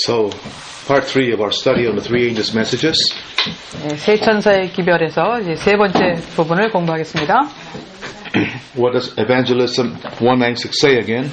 So, part 3 of our study on the three angels' messages. 네, 세 천사의 기별에서 이제 세 번째 부분을 공부하겠습니다. What does Evangelism 196 say again?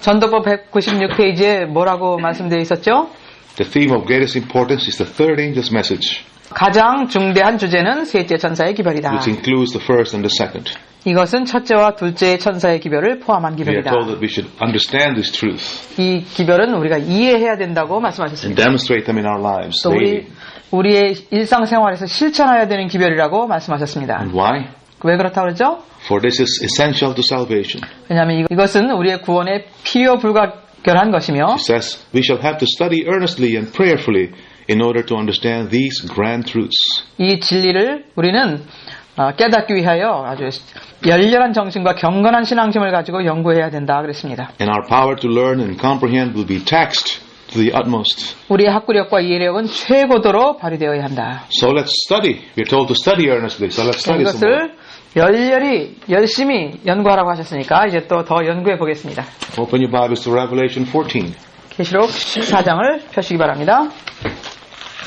전도법 196페이지에 뭐라고 말씀되어 있었죠? The theme of greatest importance is the third angel's message, 가장 중대한 주제는 셋째 천사의 기별이다. which includes the first and the second. 이것은 첫째와 둘째 천사의 기별을 포함한 We are 기별이다. told that we should understand this truth 이 기별은 우리가 이해해야 된다고 and 말씀하셨습니다. demonstrate them in our lives 또 daily. 우리의 일상생활에서 실천해야 되는 기별이라고 말씀하셨습니다. And why? 왜 그렇다고 그러죠? For this is essential to salvation. 왜냐하면 이것은 우리의 구원에 필요 불가결한 것이며 It says we shall have to study earnestly and prayerfully in order to understand these grand truths. 이 진리를 우리는 깨닫기 위하여 아주 열렬한 정신과 경건한 신앙심을 가지고 연구해야 된다 그랬습니다. And our power to learn and comprehend will be taxed to the utmost. 우리의 학구력과 이해력은 최고도로 발휘되어야 한다. So let's study. We're told to study earnestly. So let's study some more. 이것을 열심히 연구하라고 하셨으니까 이제 또 더 연구해 보겠습니다. Open your Bibles to Revelation 14. 계시록 14장을 펴시기 바랍니다.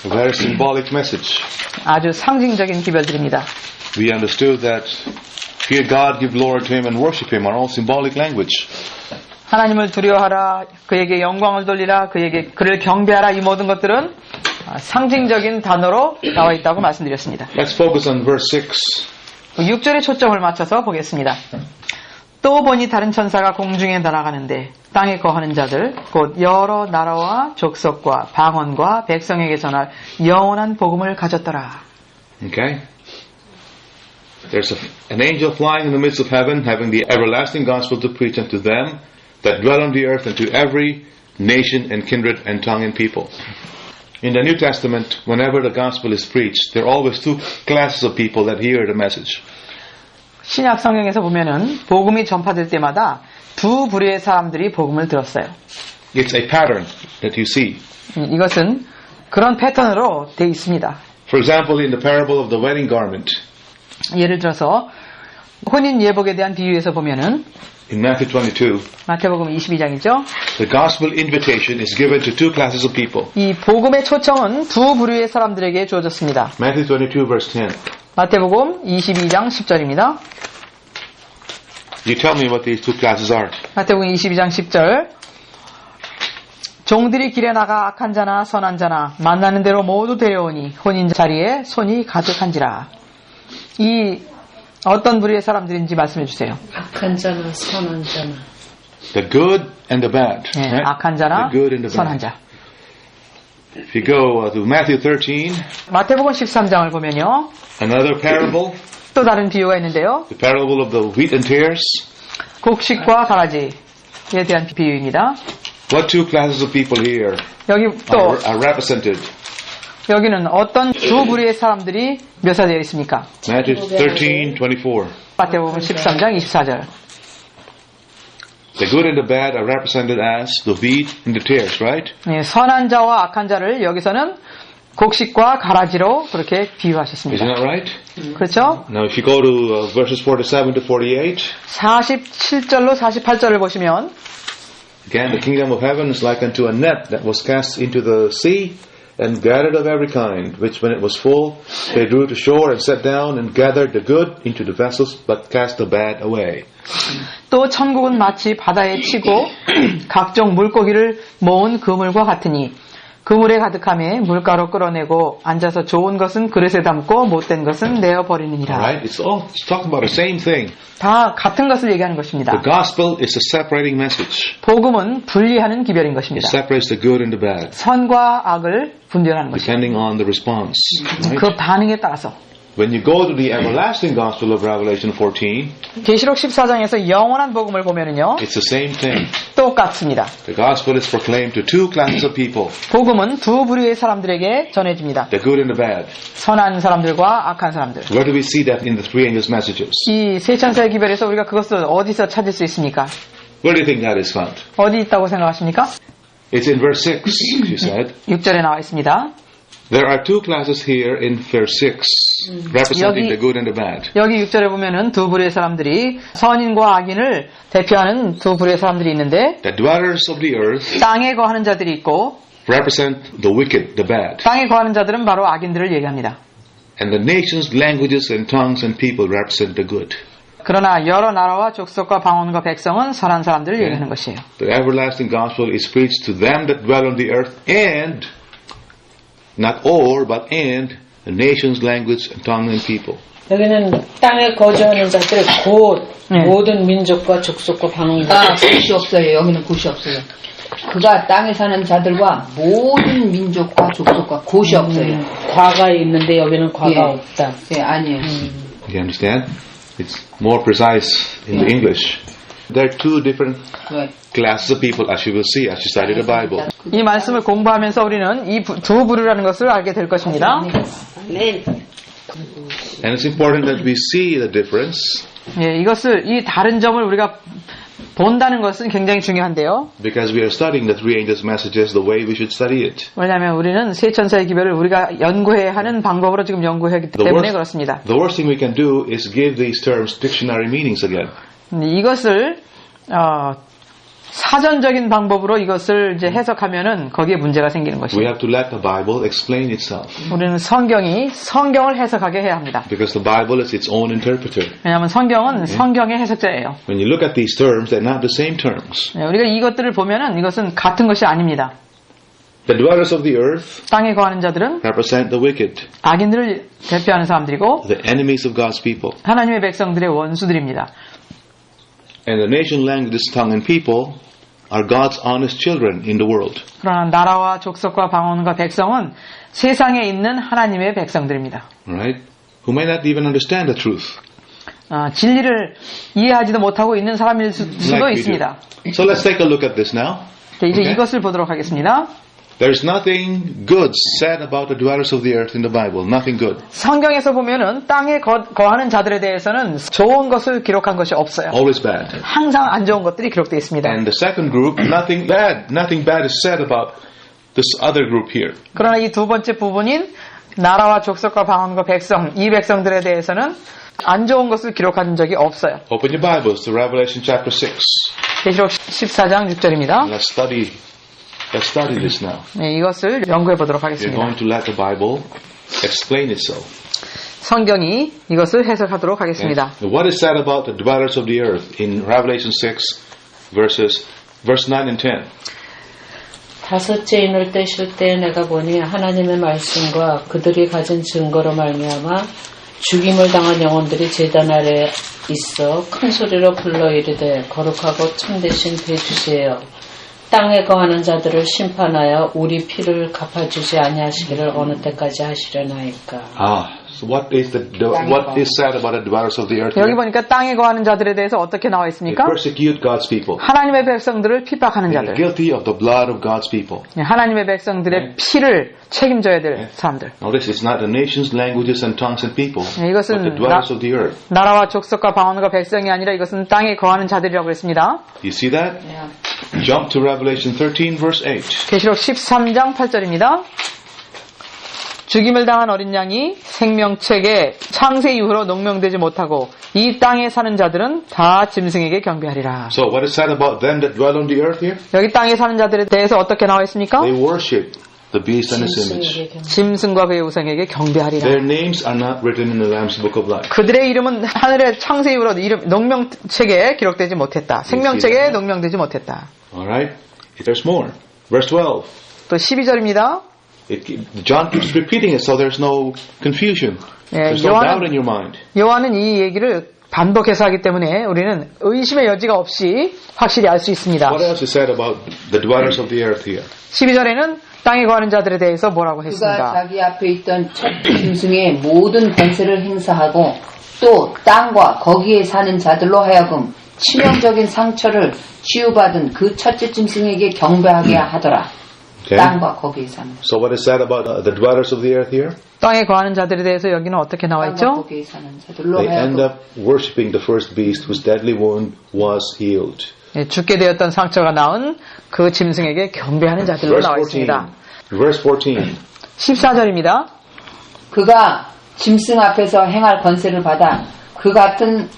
A very symbolic message. 아주 상징적인 기별들입니다. We understood that fear God, give glory to Him, and worship Him are all symbolic language. 하나님을 두려워하라, 그에게 영광을 돌리라, 그를 경배하라, 이 모든 것들은 상징적인 단어로 나와 있다고 말씀드렸습니다. Let's focus on verse 6. 6절에 초점을 맞춰서 보겠습니다. 또 보니 다른 천사가 공중에 날아가는데 땅에 거하는 자들 곧 여러 나라와 족속과 방언과 백성에게 전할 영원한 복음을 가졌더라. Okay? There's an angel flying in the midst of heaven, having the everlasting gospel to preach unto them that dwell on the earth, and to every nation and kindred and tongue and people. In the New Testament, whenever the gospel is preached, there are always two classes of people that hear the message. 신약 성경에서 보면은 복음이 전파될 때마다 두 부류의 사람들이 복음을 들었어요. It's a pattern that you see. 이것은 그런 패턴으로 돼 있습니다. For example, in the parable of the wedding garment, 예를 들어서 혼인 예복에 대한 비유에서 보면은 in Matthew 22, 마태복음 22장이죠. the gospel invitation is given to two classes of people. 이 복음의 초청은 두 부류의 사람들에게 주어졌습니다. Matthew 22, verse 10. 마태복음 22장 10절입니다. You tell me what these two classes are. 마태복음 22장 10절. 종들이 길에 나가 악한 자나 선한 자나 만나는 대로 모두 데려오니 혼인 자리에 손이 가득한지라. 이 어떤 부류의 사람들인지 말씀해 주세요. 악한 자나 선한 자나. The good and the bad. 네, Right? 악한 자나 The good and the 선한 bad. 자. If you go to Matthew 13, 마태복음 13장을 보면요. another parable, 또 다른 비유가 있는데요. the parable of the wheat and tares. 곡식과 가라지에 대한 비유입니다. What two classes of people here 여기 또 are represented? 여기는 어떤 두 부류의 사람들이 묘사되어 있습니까? Matthew 13:24. 마태복음 13장 24절. The good and the bad are represented as the wheat and the tares, right? 네, 선한 자와 악한 자를 여기서는 곡식과 가라지로 그렇게 비유하셨습니다. Isn't that right? 그렇죠? Now, if you go to verses 47 to 48, 47절로 48절을 보시면 again, the kingdom of heaven is like unto a net that was cast into the sea and gathered of every kind, which when it was full, they drew to shore and sat down and gathered the good into the vessels, but cast the bad away. 또 천국은 마치 바다에 치고 각종 물고기를 모은 그물과 같으니 그물에 가득함에 물가로 끌어내고 앉아서 좋은 것은 그릇에 담고 못된 것은 내어 버리느니라. Alright? It's talking about the same thing. 다 같은 것을 얘기하는 것입니다. The gospel is a separating message. 복음은 분리하는 기별인 It 것입니다. separates the good and the bad, 선과 악을 분별하는 것입니다. depending on the response. Right? 그 반응에 따라서 When you go to the everlasting gospel of Revelation 14, 계시록 14장에서 영원한 복음을 보면은요 it's the same thing. 똑같습니다. The gospel is proclaimed to two classes of people, 복음은 두 부류의 사람들에게 전해집니다. the good and the bad. 선한 사람들과 악한 사람들. Where do we see that in the three angels' messages? 이 세 천사의 기별에서 우리가 그것을 어디서 찾을 수 있습니까? Where do you think that is found? 어디 있다고 생각하십니까? It's in verse 6, she said. 6절에 나와 있습니다. There are two classes here in verse 6. representing 여기- the good and the bad. 여기 6절에 보면은 두 부류의 사람들이 선인과 악인을 대표하는 두 부류의 사람들이 있는데 The dwellers of the earth 땅에 거하는 자들이 있고 represent the wicked, the bad. 땅에 거하는 자들은 바로 악인들을 얘기합니다. And the nations, languages, and tongues and people represent the good. 그러나 여러 나라와 족속과 방언과 백성은 선한 사람들을 얘기하는 것이에요. The everlasting gospel is preached to them that dwell on the earth and, not or, but and, the nations, language, and tongue and people. 여기는 땅에 거주하는 자들 곧 네. 모든 민족과 족속과 방언과 곳이 없어요. 여기는 곳이 없어요. 그가 땅에 사는 자들과 모든 민족과 족속과 곳이 없어요. 과가 있는데 여기는 과가 예. 없다. 예, 아니에요. You understand? It's more precise in the English. There are two different 왜? classes of people, as you will see, as you study the Bible. 이 말씀을 공부하면서 우리는 이 두 부류라는 것을 알게 될 것입니다. And it's important that we see the difference 예, 이것을 이 다른 점을 우리가 본다는 것은 굉장히 중요한데요. because we are studying the three angels' messages the way we should study it. 왜냐하면 우리는 세 천사의 기별을 우리가 연구해야 하는 방법으로 지금 연구하기 때문에 그렇습니다. The worst thing we can do is give these terms dictionary meanings again. 이것을 사전적인 방법으로 이것을 이제 해석하면은 거기에 문제가 생기는 We 것이에요. have to let the Bible explain itself 우리는 성경을 해석하게 해야 합니다. because the Bible is its own interpreter. 왜냐하면 성경은 성경의 해석자예요. When you look at these terms, they're not the same terms. 네, 우리가 이것들을 보면은 이것은 같은 것이 아닙니다. The dwellers of the earth 땅에 거하는 자들은 represent the wicked, 악인들을 대표하는 사람들이고 the enemies of God's people. 하나님의 백성들의 원수들입니다. And the nation, languages, tongue, and people are God's honest children in the world. 그러나 나라와 족속과 방언과 백성은 세상에 있는 하나님의 백성들입니다. Right? Who may not even understand the truth. 진리를 이해하지도 못하고 있는 사람일 수도 like we 있습니다. do. So let's take a look at this now. 이제 Okay. 이것을 보도록 하겠습니다. There's nothing good said about the dwellers of the earth in the Bible. Nothing good. 성경에서 보면은 땅에 거하는 자들에 대해서는 좋은 것을 기록한 것이 없어요. Always bad. 항상 안 좋은 것들이 기록되어 있습니다. And the second group, nothing bad is said about this other group here. 그러나 이 두 번째 부분인 나라와 족속과 방언과 백성, 이 백성들에 대해서는 안 좋은 것을 기록한 적이 없어요. Open your Bibles to Revelation chapter 6. 계시록 14장 6절입니다. Let's study this now. 네, 이것을 연구해 보도록 We're 하겠습니다. going to let the Bible explain itself. 성경이 이것을 해석하도록 하겠습니다. And what is said about the dwellers of the earth in Revelation 6 verse 9 and 10? 다섯째 인을 떼실 때 내가 보니 하나님의 말씀과 그들이 가진 증거로 말미암아 죽임을 당한 영혼들이 제단 아래 있어 큰 소리로 불러 이르되 거룩하고 참되신 대주제여 땅에 거하는 자들을 심판하여 우리 피를 갚아주지 아니하시기를 어느 때까지 하시려나이까. So what is said about the dwellers of the earth? 여기 보니까 땅에 거하는 자들에 대해서 어떻게 나와 They 있습니까? persecute God's people. 하나님의 백성들을 핍박하는 They are 자들. guilty of the blood of God's people. 하나님의 백성들의 피를 책임져야 될 사람들. Notice it's not the nations, languages, and tongues and people, 이것은 but the dwellers of the earth. 나라와 족속과 방언과 백성이 아니라 이것은 땅에 거하는 자들이라고 했습니다. You see that? Jump to Revelation 13 verse 8. 계시록 13장 8절입니다. 죽임을 당한 어린 양이 생명책에 창세 이후로 농명되지 못하고 이 땅에 사는 자들은 다 짐승에게 경배하리라. So what is said about them that dwell on the earth here? 여기 땅에 사는 자들에 대해서 어떻게 나와 있습니까? They worship the beast and his image. 짐승과 그의 우상에게 경배하리라. Their names are not written in the Lamb's Book of Life. 그들의 이름은 하늘의 창세 이후로 농명책에 기록되지 못했다. 생명책에 농명되지 못했다. Alright? There's more. Verse 12. 또 12절입니다. John keeps repeating it so there's no confusion. There's no doubt in your mind. 요한은 이 얘기를 반복해서 하기 때문에 우리는 의심의 여지가 없이 확실히 알 수 있습니다. What else is said about the dwellers of the earth here? 12절에는 땅에 거하는 자들에 대해서 뭐라고 그가 했습니까? 자기 앞에 있던 첫 짐승의 모든 권세를 행사하고 또 땅과 거기에 사는 자들로 하여금 치명적인 상처를 치유받은 그 첫째 짐승에게 경배하게 하더라. Okay. 땅과 거기에 사는 So what is said about the dwellers of the earth here? 땅에 거하는 자들에 대해서 여기는 어떻게 나와 땅과 있죠? 거기에 사는 자들로 They end 하여금 up worshipping the first beast whose deadly wound was healed. 죽게 되었던 상처가 나은 그 짐승에게 경배하는 자들로 Verse 나와 14. 있습니다. Verse 14. 14절입니다. 그가 짐승 앞에서 행할 권세를 받아 그 같은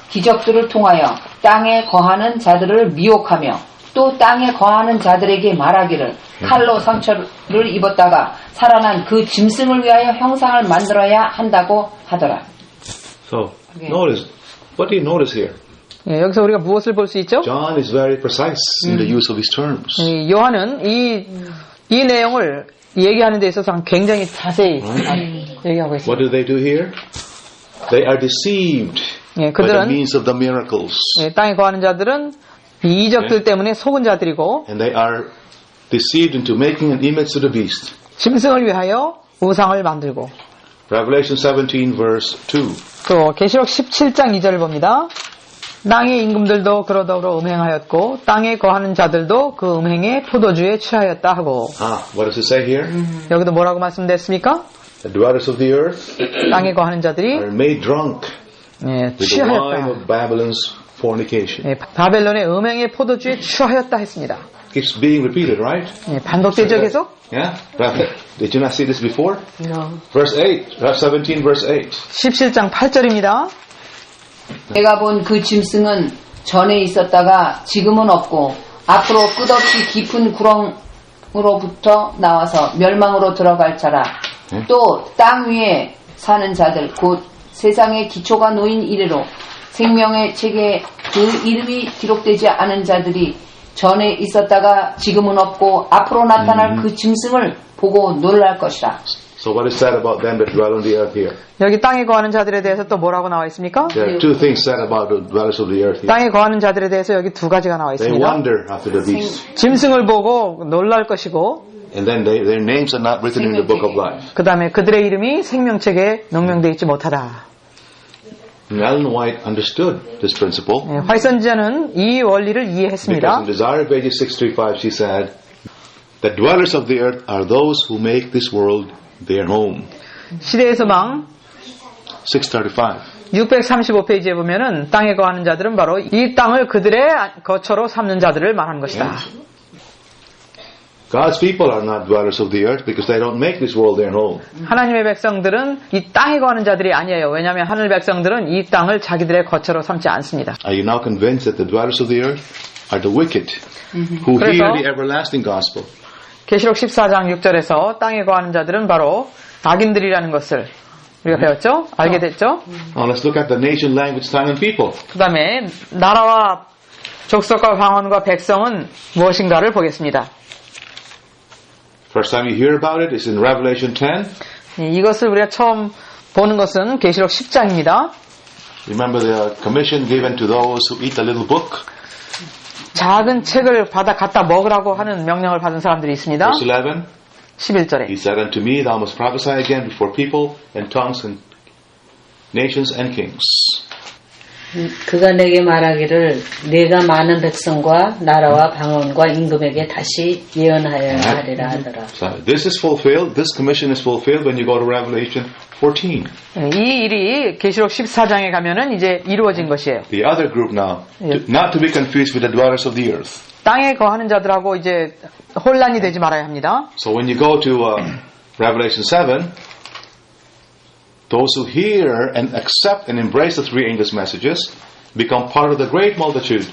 기적들을 통하여 땅에 거하는 자들을 미혹하며 또 땅에 거하는 자들에게 말하기를 칼로 상처를 입었다가 살아난 그 짐승을 위하여 형상을 만들어야 한다고 하더라. So, notice, what do you notice here? 예, 여기서 우리가 무엇을 볼 수 있죠? John is very precise in the use of these terms. 요한은 이 내용을 얘기하는 데 있어서 굉장히 자세히 얘기하고 있습니다. What do they do here? They are deceived 예, by the 그들은 means of the miracles. 예, 땅에 거하는 자들은 이 이적들 때문에 속은 자들이고 And they are deceived into making an image to the beast. 짐승을 위하여 우상을 만들고 Revelation 17 verse 2. 또 계시록 17장 2절을 봅니다. 땅의 임금들도 그러더러 음행하였고 땅에 거하는 자들도 그 음행에 포도주에 취하였다 하고 What does it say here? 여기도 뭐라고 말씀됐습니까? The dwellers of the earth 땅에 거하는 자들이 are made drunk 예, with the wine 취하였다. of Babylon's fornication. 예, 바벨론의 음행의 포도주에 취하였다 했습니다. Keeps being repeated, right? 예, 반복되죠 계속? Yeah? Did you not see this before? No. Verse 8, 17 verse 8. 17장 8절입니다. 내가 본 그 짐승은 전에 있었다가 지금은 없고 앞으로 끝없이 깊은 구렁으로부터 나와서 멸망으로 들어갈 자라. 또 땅 위에 사는 자들 곧 세상의 기초가 놓인 이래로 생명의 책에 그 이름이 기록되지 않은 자들이 전에 있었다가 지금은 없고 앞으로 나타날 그 짐승을 보고 놀랄 것이라. So what is said about them that dwell on the earth here? 여기 땅에 거하는 자들에 대해서 또 뭐라고 나와 있습니까? There are two things said about the dwellers of the earth here. 땅에 거하는 자들에 대해서 여기 두 가지가 나와 They 있습니다. wander after the beast. 짐승을 보고 놀랄 것이고 And then their names are not written in the book of life. 그 다음에 그들의 이름이 생명책에 명명되어 있지 못하다. And Ellen White understood this principle. 예, 화이트 선지자는 이 원리를 Because 이해했습니다. in Desire of Ages 635 she said, the dwellers of the earth are those who make this world their home. 시대의 소망 635. 635페이지에 보면은 땅에 거하는 자들은 바로 이 땅을 그들의 거처로 삼는 자들을 말하는 것이다. God's people are not dwellers of the earth because they don't make this world their home. 하나님의 백성들은 이 땅에 거하는 자들이 아니에요. 왜냐하면 하늘 백성들은 이 땅을 자기들의 거처로 삼지 않습니다. Are you now convinced that the dwellers of the earth are the wicked who hear the everlasting gospel? 계시록 14장 6절에서 땅에 거하는 자들은 바로 악인들이라는 것을 우리가 배웠죠? 알게 됐죠? Now let's look at the nation, language, tongue, and people. 그 다음에 나라와 족속과 방언과 백성은 무엇인가를 보겠습니다. First time you hear about it is in Revelation 10. 이것을 우리가 처음 보는 것은 계시록 10장입니다. Remember the commission given to those who eat the little book? 작은 책을 받아 갖다 먹으라고 하는 명령을 받은 사람들이 있습니다. Verse 11. 11절에 He said unto me, Thou must prophesy again before people and tongues and nations and kings. 그가 내게 말하기를 내가 많은 백성과 나라와 방언과 임금에게 다시 예언하여야 하리라 하더라. So this is fulfilled, this commission is fulfilled when you go to Revelation 14. 이 일이 계시록 14장에 가면은 이제 이루어진 것이에요. The other group now, not to be confused with the dwellers of the earth. 땅에 거하는 자들하고 이제 혼란이 되지 말아야 합니다. So when you go to Revelation 7, those who hear and accept and embrace the three angels' messages become part of the great multitude.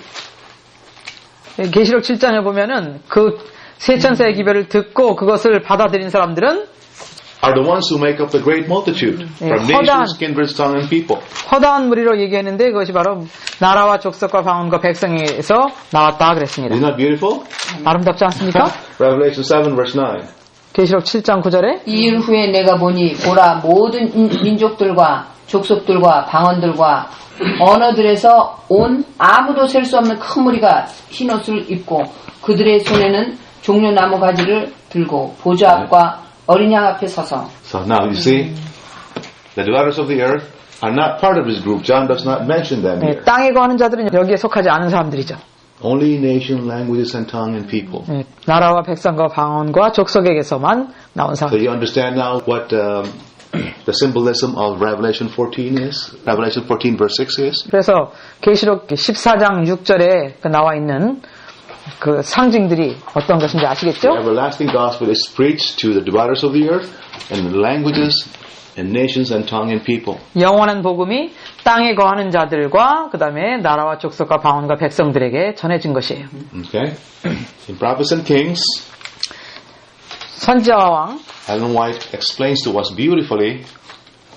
계시록 7장에 보면은 그 세 천사의 기별을 듣고 그것을 받아들인 사람들은 Are the ones who make up the great multitude from nations, kindreds, tongue, and people. 허다한 무리로 얘기했는데 그것이 바로 나라와 족속과 방언과 백성에서 나왔다 그랬습니다. Isn't that beautiful? 아름답지 않습니까? Revelation 7 verse 9. 계시록 7장 9절에 이 일 후에 내가 보니 보라 모든 민족들과 족속들과 방언들과 언어들에서 온 아무도 셀 수 없는 큰 무리가 흰옷을 입고 그들의 손에는 종려나무 가지를 들고 보좌 앞과 어린 양 앞에 서서. So now you see, the dwellers of the earth are not part of this group. John does not mention them here. 땅에 거하는 자들은 여기에 속하지 않은 사람들이죠. Only nation, languages, and tongue and people. 나라와 백성과 방언과 족속에게서만 나온 So 사람. you understand now what the symbolism of Revelation 14 is? Revelation 14 verse 6 is? 그래서 계시록 14장 6절에 나와 있는 그 상징들이 어떤 것인지 The 아시겠죠? everlasting gospel is preached to the dwellers of the earth and the languages and nations and tongue and people. 영원한 복음이 땅에 거하는 자들과 그 다음에 나라와 족속과 방언과 백성들에게 전해진 것이에요. Okay? In Prophets and Kings, 선지자와 왕, Ellen White explains to us beautifully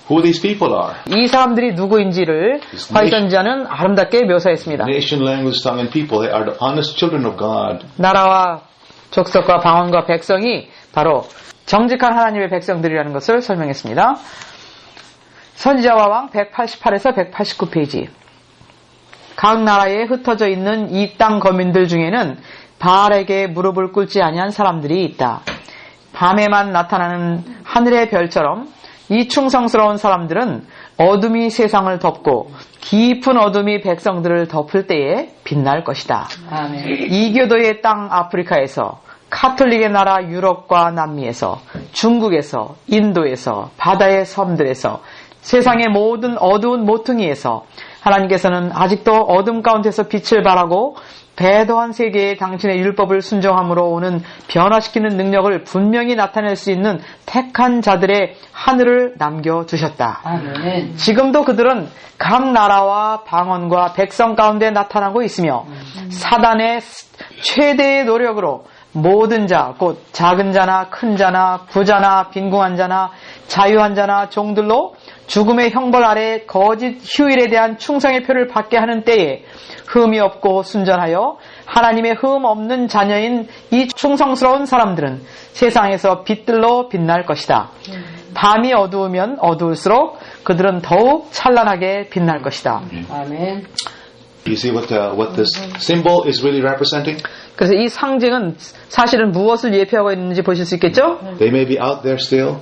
who these people are. 이 사람들이 누구인지를 화이트 선지자는 아름답게 묘사했습니다. Nation, language, tongue, and people, they are the honest children of God. 나라와 족속과 방언과 백성이 바로 정직한 하나님의 백성들이라는 것을 설명했습니다. 선지자와 왕 188에서 189페이지. 각 나라에 흩어져 있는 이 땅 거민들 중에는 바알에게 무릎을 꿇지 아니한 사람들이 있다. 밤에만 나타나는 하늘의 별처럼 이 충성스러운 사람들은 어둠이 세상을 덮고 깊은 어둠이 백성들을 덮을 때에 빛날 것이다. 아멘. 이교도의 땅 아프리카에서, 카톨릭의 나라 유럽과 남미에서, 중국에서, 인도에서, 바다의 섬들에서, 세상의 모든 어두운 모퉁이에서 하나님께서는 아직도 어둠 가운데서 빛을 발하고 배도한 세계에 당신의 율법을 순종함으로 오는 변화시키는 능력을 분명히 나타낼 수 있는 택한 자들의 하늘을 남겨두셨다. 아멘. 지금도 그들은 각 나라와 방언과 백성 가운데 나타나고 있으며 사단의 최대의 노력으로 모든 자, 곧 작은 자나 큰 자나 부자나 빈궁한 자나 자유한 자나 종들로 죽음의 형벌 아래 거짓 휴일에 대한 충성의 표를 받게 하는 때에 흠이 없고 순전하여 하나님의 흠 없는 자녀인 이 충성스러운 사람들은 세상에서 빛들로 빛날 것이다. 밤이 어두우면 어두울수록 그들은 더욱 찬란하게 빛날 것이다. 아멘. You see what this symbol is really representing? 그래서 이 상징은 사실은 무엇을 예표하고 있는지 보실 수 있겠죠? They may be out there still,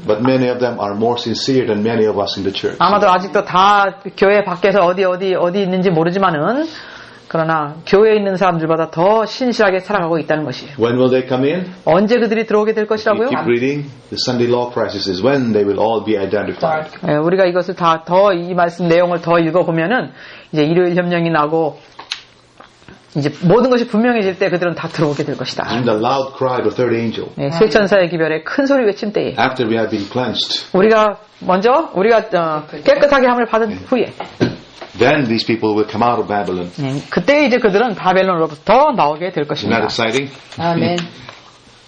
but many of them are more sincere than many of us in the church. 아마도 아직도 다 교회 밖에서 어디 있는지 모르지만은 그러나 교회에 있는 사람들보다 더 신실하게 살아가고 있다는 것이에요. When will they come in? 언제 그들이 들어오게 될 You 것이라고요? keep reading the Sunday law crisis is when they will all be identified. 우리가 이것을 더 이 말씀 내용을 더 읽어보면은 이제 일요일 협령이 나고 이제 모든 것이 분명해질 때 그들은 다 들어오게 될 것이다. In the loud cry of the third angel, 세 천사의 기별에 큰 소리 외친 때에 after we have been cleansed, 우리가 깨끗하게 함을 받은 후에 then these people will come out of Babylon. 그때 이제 그들은 바벨론으로부터 나오게 될 Isn't that 것입니다. exciting? 아멘.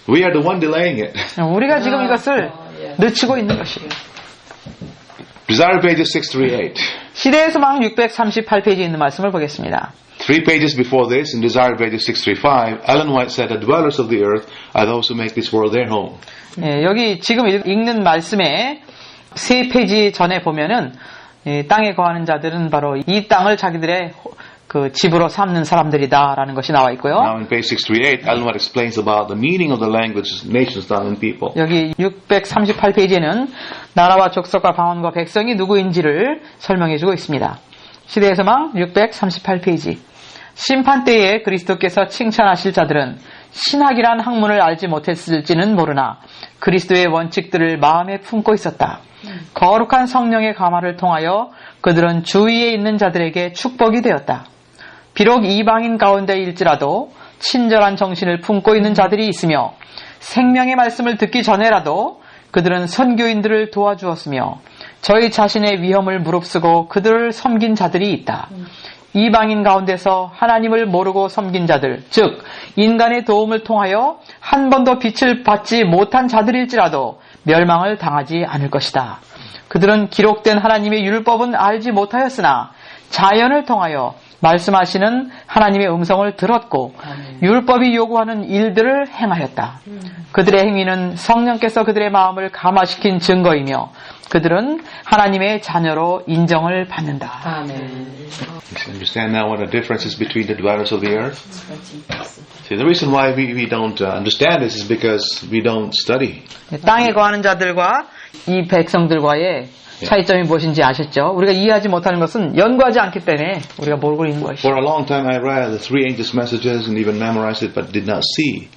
We are the one delaying it. 우리가 지금 이것을 늦추고 있는 것이에요. Desire pages 638. 시대의 소망 638페이지에 있는 말씀을 보겠습니다. 3 pages before this, in Desire pages 635, Ellen White said, the dwellers of the earth are those who make this world their home. 여기 지금 읽는 말씀에 3페이지 전에 보면은 땅에 거하는 자들은 바로 이 땅을 자기들의 그 집으로 삼는 사람들이다라는 것이 나와 있고요. Now in page 638, Ellen White explains about the meaning of the languages, nations, tongue, and people. 여기 638페이지에는 나라와 족속과 방언과 백성이 누구인지를 설명해주고 있습니다. 시대의 소망 638페이지. 심판 때에 그리스도께서 칭찬하실 자들은 신학이란 학문을 알지 못했을지는 모르나 그리스도의 원칙들을 마음에 품고 있었다. 거룩한 성령의 감화를 통하여 그들은 주위에 있는 자들에게 축복이 되었다. 비록 이방인 가운데일지라도 친절한 정신을 품고 있는 자들이 있으며 생명의 말씀을 듣기 전에라도 그들은 선교인들을 도와주었으며 저희 자신의 위험을 무릅쓰고 그들을 섬긴 자들이 있다. 이방인 가운데서 하나님을 모르고 섬긴 자들, 즉 인간의 도움을 통하여 한 번도 빛을 받지 못한 자들일지라도 멸망을 당하지 않을 것이다. 그들은 기록된 하나님의 율법은 알지 못하였으나 자연을 통하여 말씀하시는 하나님의 음성을 들었고 율법이 요구하는 일들을 행하였다. 그들의 행위는 성령께서 그들의 마음을 감화시킨 증거이며 그들은 하나님의 자녀로 인정을 받는다. 아멘. You understand now what the difference is between the dwellers of the earth? See, the reason why we don't understand this is because we don't study. 땅에 거하는 자들과 이 백성들과의 차이점이 무엇인지 아셨죠? 우리가 이해하지 못하는 것은 연구하지 않기 때문에 우리가 모르고 있는 것이죠. For a long time I read the three angels' messages and even memorized it, but did not see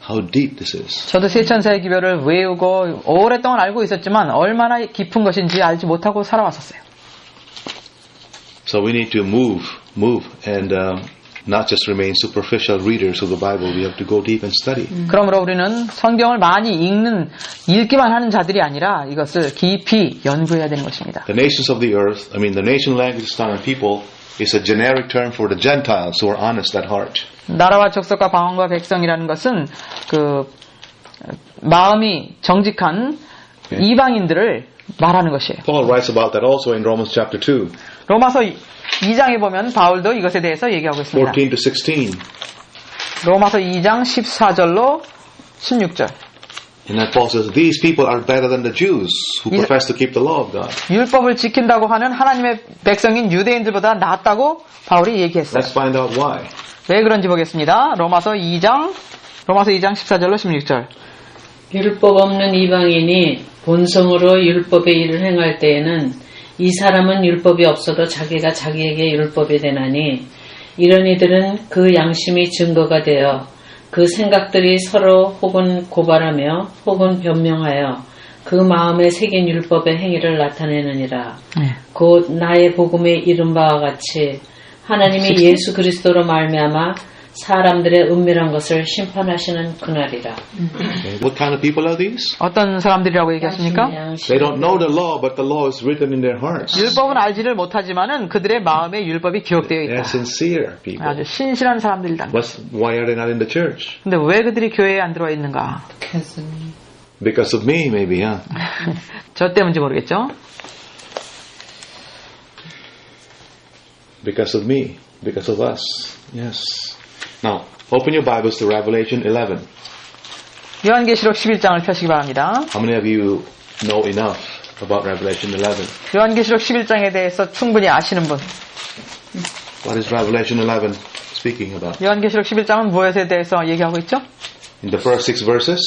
how deep this is. 저도 세 천사의 기별을 외우고 오랫동안 알고 있었지만 얼마나 깊은 것인지 알지 못하고 살아왔었어요. So we need to move and not just remain superficial readers of the Bible. We have to go deep and study. 그러므로 우리는 성경을 많이 읽기만 하는 자들이 아니라 이것을 깊이 연구해야 되는 것입니다. The nations of the earth, the nation, language, tongue, and people is a generic term for the Gentiles who are honest at heart. 나라와 족속과 방언과 백성이라는 것은 그 마음이 정직한 이방인들을 말하는 것이에요. Paul writes about that also in Romans chapter 2, 로마서 2장에 보면 바울도 이것에 대해서 얘기하고 있습니다. 14 to 16. 로마서 2장 14절로 16절. And then Paul says, these people are better than the Jews who profess to keep the law of God. 율법을 지킨다고 하는 하나님의 백성인 유대인들보다 낫다고 바울이 얘기했어요. Let's find out why. 왜 그런지 보겠습니다. 로마서 2장 14절로 16절. 율법 없는 이방인이 본성으로 율법의 일을 행할 때에는 이 사람은 율법이 없어도 자기가 자기에게 율법이 되나니 이런 이들은 그 양심이 증거가 되어 그 생각들이 서로 혹은 고발하며 혹은 변명하여 그 마음에 새긴 율법의 행위를 나타내느니라. 곧 나의 복음에 이른 바와 같이 하나님이 예수 그리스도로 말미암아 사람들의 은밀한 것을 심판하시는 그날이라. Okay. What kind of people are these? 어떤 사람들이라고 얘기하십니까? They don't know the law, but the law is written in their hearts. 율법은 알지를 못하지만은 그들의 마음에 율법이 기록되어 They're 있다. sincere people. 아주 신실한 사람들이다. Why are they not in the church? 근데 왜 그들이 교회에 안 들어와 있는가? Because of me, maybe, huh? 저 때문인지 모르겠죠? Because of me. Because of us. Yes. Now, open your Bibles to Revelation 11. 요한계시록 11장을 펴시기 바랍니다. How many of you know enough about Revelation 11? 요한계시록 11장에 대해서 충분히 아시는 분. What is Revelation 11 speaking about? 요한계시록 11장은 무엇에 대해서 얘기하고 있죠? In the first 6 verses,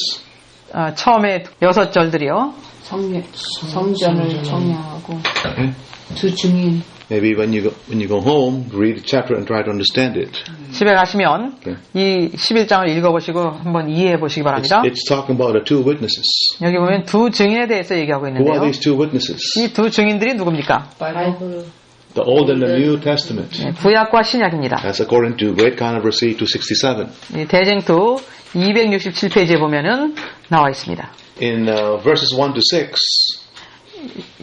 처음에 6절들이요. 성전을 청량하고 okay. 두 증인 Maybe when you go home, read the chapter and try to understand it. 집에 가시면 Okay. 이 11장을 읽어보시고 한번 이해해 보시기 바랍니다. It's talking about the two witnesses. 여기 보면 두 증인에 대해서 얘기하고 Who are 있는데요. these two witnesses? 이 두 증인들이 누굽니까? 바이블 The Old and the New Testament. 구약과 신약입니다. That's according to Great Controversy 267. 이 대쟁투 267페이지에 보면은 나와 있습니다. In verses 1 to 6,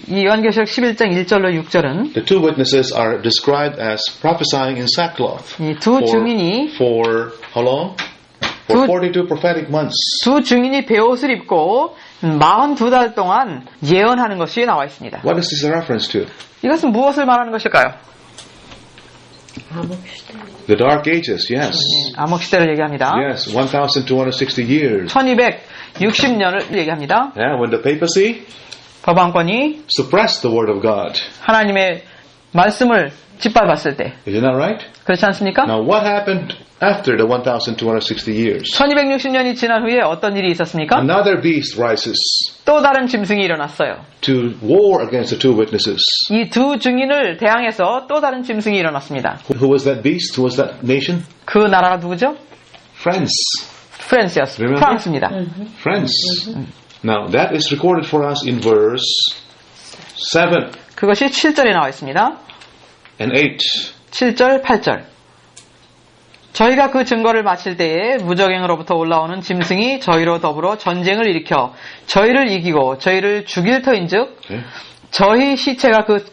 이 요한계시록 11장 1절로 6절은 the two witnesses are described as prophesying in sackcloth. 이 두 증인이 For how long? For 42 prophetic months. 두 증인이 베옷을 입고 42달 동안 예언하는 것이 나와 있습니다. What is this a reference to? 이것은 무엇을 말하는 것일까요? 암흑시대. The Dark Ages, yes. 암흑시대를 얘기합니다. Yes, 1260 years. 1260년을 얘기합니다. Yeah, when the papacy 법왕권이 suppressed the word of God. 하나님의 말씀을 짓밟았을 때 Isn't that right? 그렇지 않습니까? Now, what happened after the 1260 years? 1260년이 지난 후에 어떤 일이 있었습니까? Another beast rises 또 다른 짐승이 일어났어요. to war against the two witnesses. 이 두 증인을 대항해서 또 다른 짐승이 일어났습니다. Who was that beast? Who was that nation? 그 나라가 누구죠? France. 프랑스였습니다. Remember? 프랑스입니다. France. Now, that is recorded for us in verse 7 그것이 7절에 나와 있습니다. and 8. 7절, 8절. 저희가 그 증거를 마칠 때에 무적행으로부터 올라오는 짐승이 저희로 더불어 전쟁을 일으켜 저희를 이기고 저희를 죽일 터인즉 Okay. 저희 시체가 그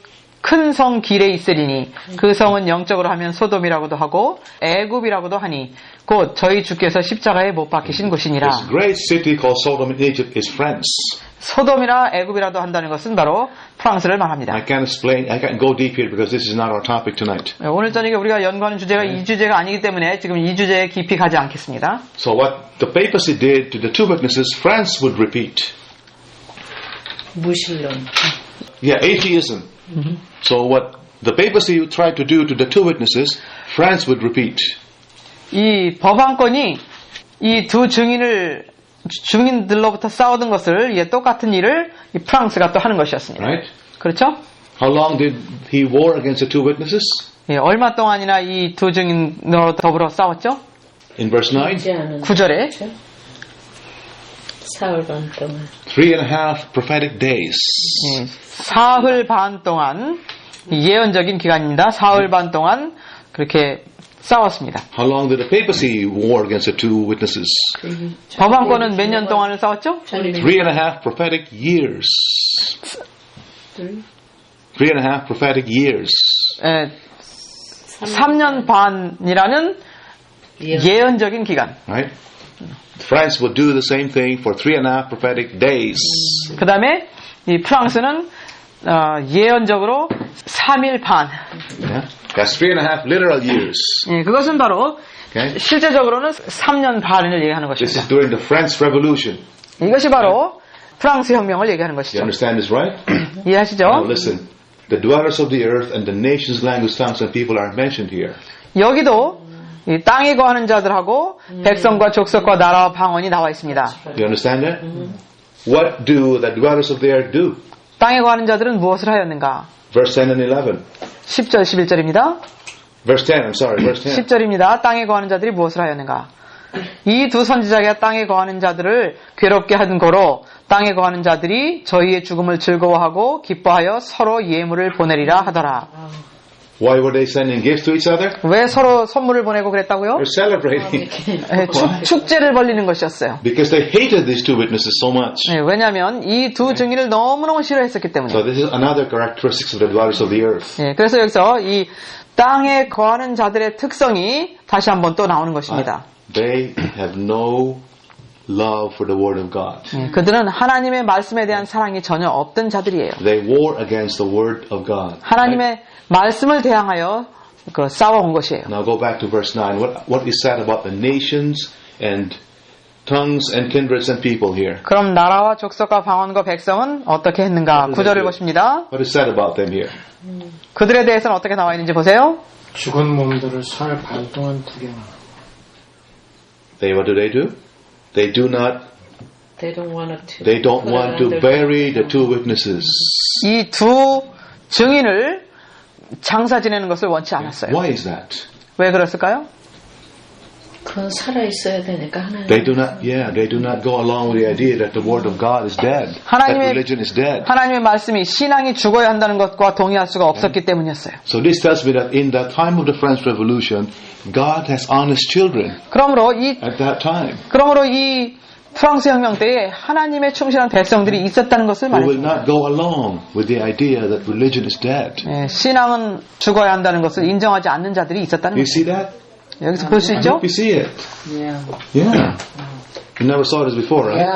큰 성 길에 있으리니 그 성은 영적으로 하면 소돔이라고도 하고 애굽이라고도 하니 곧 저희 주께서 십자가에 못 박히신 곳이니라. This great city called Sodom in Egypt is France. 소돔이라 애굽이라도 한다는 것은 바로 프랑스를 말합니다. I can't go deep here because this is not our topic tonight. 오늘 저녁에 우리가 연구하는 주제가 이 주제가 아니기 때문에 지금 이 주제에 깊이 가지 않겠습니다. So what the papacy did to the two witnesses, France would repeat. 무신론. Yeah, atheism. So what the papacy tried to do to the two witnesses, France would repeat. 이 법왕권이 이 두 증인들로부터 싸우던 것을 이게 똑같은 일을 이 프랑스가 또 하는 것이었습니다. Right? 그렇죠? How long did he war against the two witnesses? 예, 얼마 동안이나 이 두 증인으로 더불어 싸웠죠? In verse 9, 하지 않은 9절에 사흘 반 동안. 3.5 prophetic days. 예, 사흘 반 동안 예언적인 기간입니다. 사흘 반 동안 그렇게 싸웠습니다. How long did the papacy war against the two witnesses? 법왕권은 몇 년 동안을 싸웠죠? 3.5 prophetic years. 3.5 prophetic years. 3년 반이라는 예언적인 기간. Right? France would do the same thing for 3.5 prophetic days. 그 다음에 이 프랑스는 예언적으로 3일 반. Yeah? That's 3.5 literal years. 예, 그것은 바로 Okay? 실제적으로는 3년 반을 얘기하는 This 것입니다. is during the French Revolution. 이것이 바로 프랑스 혁명을 얘기하는 You 것이죠. understand this, right? Now 이해하시죠? listen. The dwellers of the earth and the nations, language, tongues, and people are mentioned here. 여기도 이 땅에 거하는 자들하고 백성과 족속과 나라와 방언이 나와 있습니다. You understand that? What do the dwellers of the earth do? 땅에 거하는 자들은 무엇을 하였는가? Verse 10 and 11. 10절 11절입니다. Verse 10, I'm sorry, verse 10. 10절입니다. 땅에 거하는 자들이 무엇을 하였는가? 이 두 선지자가 땅에 거하는 자들을 괴롭게 하는 거로 땅에 거하는 자들이 저희의 죽음을 즐거워하고 기뻐하여 서로 예물을 보내리라 하더라. Why were they sending gifts to each other? 왜 서로 선물을 보내고 그랬다고요? They're celebrating. 축제를 벌리는 것이었어요. Because they hated these two witnesses so much. 왜냐하면 이 두 증인을 너무너무 싫어했었기 때문에. So this is another characteristic of the dwellers of the earth. 그래서 여기서 이 땅에 거하는 자들의 특성이 다시 한번 또 나오는 것입니다. They have no love for the word of God. 그들은 하나님의 말씀에 대한 사랑이 전혀 없던 자들이에요. They war against the word of God. 하나님의 말씀을 대항하여 싸워온 것이에요. Now go back to verse 9. What is said about the nations and tongues and kindreds and people here? 그럼 나라와 족속과 방언과 백성은 어떻게 했는가? 9절을 보십니다. What is said about them here? 그들에 대해서는 어떻게 나와 있는지 보세요. 죽은 몸들을 설 반 동안 구경하고. What do? They do not. They don't want to. They don't want to bury the two witnesses. 이 두 증인을 장사 지내는 것을 원치 않았어요. Why is that? 왜 그랬을까요? 그건 살아 있어야 되니까 하나님. They do not go along with the idea that the word of God is dead. That religion is dead. 하나님의 말씀이 신앙이 죽어야 한다는 것과 동의할 수가 없었기 때문이었어요. So this tells me that in the time of the French Revolution, God has honest children. 그러므로 At that time. 이 프랑스 혁명 때에 하나님의 충실한 백성들이 있었다는 것을 Who will 말해줍니다. not go along with the idea that religion is dead. 신앙은 죽어야 한다는 것을 인정하지 않는 자들이 있었다는 You 것입니다. see that? 여기서 볼 수 I 있죠? hope you see it. Yeah. Yeah. You never saw this before, right?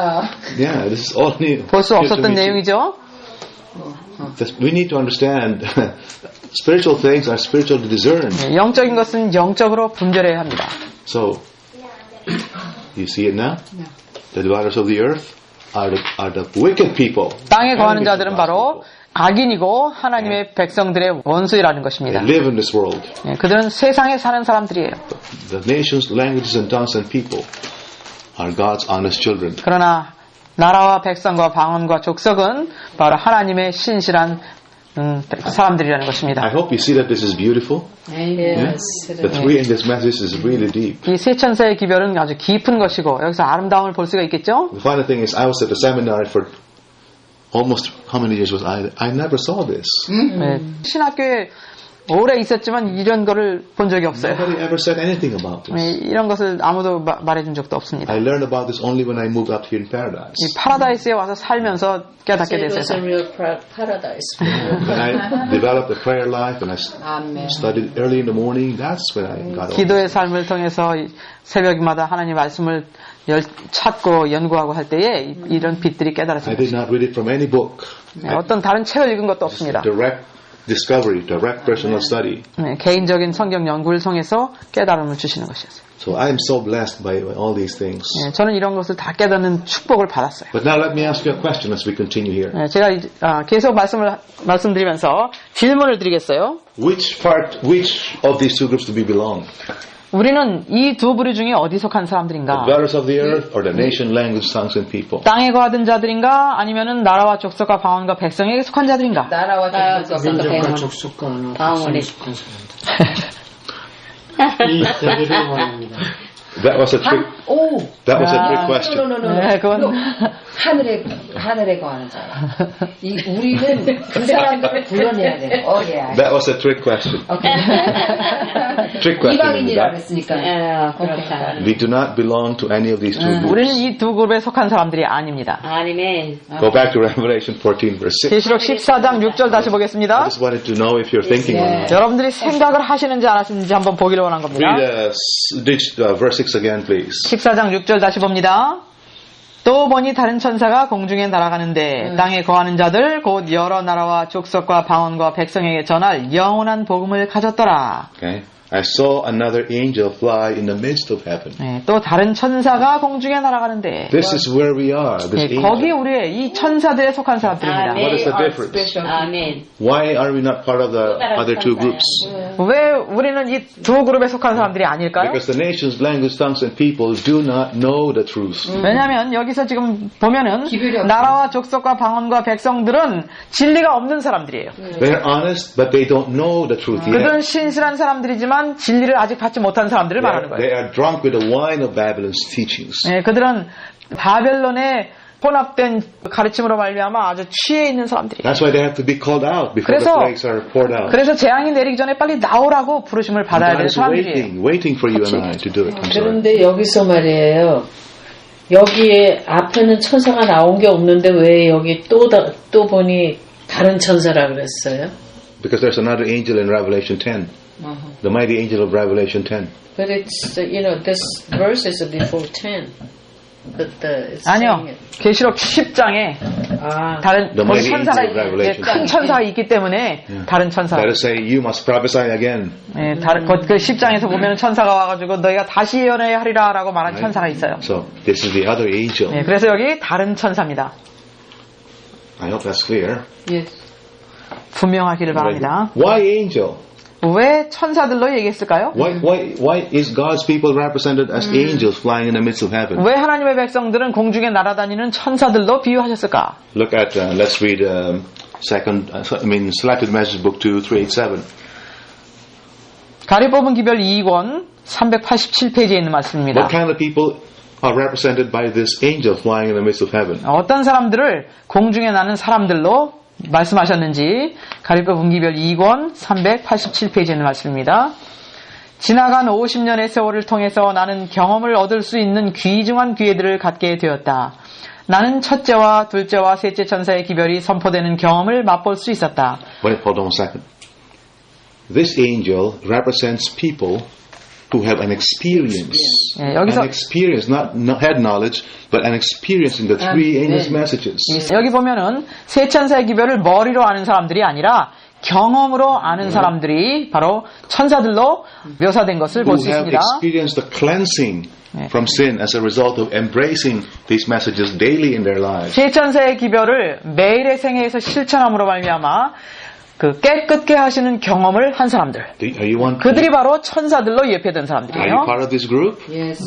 Yeah, this is all new. 볼 수 Here to 없었던 meet you. 내용이죠. We need to understand spiritual things are spiritual to discern. 영적인 것은 영적으로 분별해야 합니다. So, you see it now? The dwellers of the earth are the wicked people. 땅에 거하는 Enemies of 자들은 God's 바로 people. 악인이고 하나님의 백성들의 원수이라는 것입니다. They live in this world. 그들은 세상에 사는 사람들이에요. The nations, languages, and tongues and people are God's honest children. 그러나 나라와 백성과 방언과 족속은 바로 하나님의 신실한 사람들이라는 것입니다. I hope you see that this is beautiful. Yes. The three in this message is really deep. 이 세 천사의 기별은 아주 깊은 것이고 여기서 아름다움을 볼 수가 있겠죠? The funny thing is, I was at the seminary for almost how many years was I? I never saw this. 신학교에 오래 있었지만 이런 거를 본 적이 없어요. Nobody ever said anything about this. 이런 것을 아무도 말해준 적도 없습니다. I learned about this only when I moved up here in Paradise. 이 파라다이스에 와서 살면서 깨닫게 It was a 됐어요. real paradise. When I developed a prayer life and I Amen. studied early in the morning, that's when I got over 기도의 삶을 통해서 새벽마다 하나님 말씀을 찾고 연구하고 할 때에 이런 빛들이 I 깨달았습니다. did not read it from any book. 어떤 다른 책을 읽은 것도 없습니다. Direct discovery, direct personal study. 개인적인 성경 연구를 통해서 깨달음을 주시는 것이었어요. So I am so blessed by all these things. 저는 이런 것을 다 깨닫는 축복을 받았어요. But now let me ask you a question as we continue here. 제가 계속 말씀드리면서 질문을 드리겠어요. Which of these two groups do we belong? 우리는 이 두 부류 중에 어디 속한 The 사람들인가? dwellers of the earth or the nation, language, tongues, and people? 땅에 거하던 자들인가? 아니면은 나라와 족속과 방언과 백성에게 속한 자들인가? 나라와 족속과 민족과 백성. 족속과 언어 방언이. 속한 사람들. 이 대비를 원합니다. That was a trick. 오. That was a trick question. No. 네, 그건 하늘에 거하는 자. 우리는 그 사람들을 불러내야 돼. That was a trick question. Trick question. 이방인이라고 했으니까. 그렇다. We do not belong to any of these two groups. 우리는 이 두 그룹에 속한 사람들이 아닙니다. 아니면 Go back to Revelation 14 verse 6. 계시록 14장 6절 다시 I 보겠습니다. just wanted to know if you're thinking or not. 여러분들이 생각을 하시는지 안 하시는지 한번 보기를 원한 겁니다. Read verse 6 again, please. 14장 6절 다시 봅니다. 또 보니 다른 천사가 공중에 날아가는데 땅에 거하는 자들 곧 여러 나라와 족속과 방언과 백성에게 전할 영원한 복음을 가졌더라. Okay. I saw another angel fly in the midst of heaven. 네, 또 다른 천사가 공중에 날아가는데 This is where we are. This 네, 거기 angel. 우리의 이 천사들에 속한 사람들입니다. What is the difference? 아멘. Why are we not part of the other two groups? 왜 우리는 이 두 그룹에 속한 사람들이 아닐까요? Because the nations, language, tongues, and people do not know the truth. 왜냐하면 여기서 지금 보면은 기별이 없죠. 나라와 족속과 방언과 백성들은 진리가 없는 사람들이에요. They're honest, but they don't know the truth 그들은 yet. 신실한 사람들이지만 진리를 아직 받지 못한 사람들을 말하는 They 거예요. are drunk with the wine of Babylon's teachings. 네, 그들은 바벨론의 혼합된 가르침으로 말미암아 아주 취해 있는 사람들이에요. That's why they have to be called out before the 그래서- plagues are poured out. 그래서 재앙이 내리기 전에 빨리 나오라고 부르심을 받아야 God 될 is 사람들이에요. waiting for you and I to do it. I'm sorry. 그런데 여기서 말이에요. 여기에 앞에는 천사가 나온 게 없는데 왜 여기 또 보니 다른 천사라 그랬어요? Because there's another angel in Revelation 10. The mighty angel of Revelation 10. But it's this verse is before 10. But it's 아니요. saying it. 계시록 10장에 아, 다른 The 거기 mighty 천사가 angel of Revelation. 큰 천사가 있기 때문에 다른 천사. Let us say, you must prophesy again. 예, 그 10장에서 보면 천사가 와가지고 너희가 다시 예언해야 하리라라고 말한 천사가 있어요. So this is the other angel. 예, 그래서 여기 다른 천사입니다. I hope that's clear. 분명하기를 바랍니다. Why angel? 왜 천사들로 얘기했을까요? Why is God's people represented as angels flying in the midst of heaven? 왜 하나님의 백성들은 공중에 날아다니는 천사들로 비유하셨을까? Look at let's read Selected Message Book 2, 387. 가리 뽑은 기별 2권 387페이지에 있는 말씀입니다. What kind of people are represented by this angel flying in the midst of heaven? 어떤 사람들을 공중에 나는 사람들로 말씀하셨는지 가리 뽑은 기별 2권 387페이지에 있는 말씀입니다. 지나간 50년의 세월을 통해서 나는 경험을 얻을 수 있는 귀중한 기회들을 갖게 되었다. 나는 첫째와 둘째와 셋째 천사의 기별이 선포되는 경험을 맛볼 수 있었다. Wait, hold on a second. This angel represents people who have an experience. 예, 여기서 An experience, not head knowledge, but an experience in the three angels' messages. 여기 보면은 세 천사의 기별을 머리로 아는 사람들이 아니라 경험으로 아는 사람들이 바로 천사들로 묘사된 것을 볼 Who 수 have 있습니다. experienced the cleansing from sin as a result of embracing these messages daily in their lives. 세 천사의 기별을 매일의 생애에서 실천함으로 말미암아 그 깨끗게 하시는 경험을 한 사람들. Are you one? 그들이 바로 천사들로 예표된 Are you 사람들이에요. part of this group?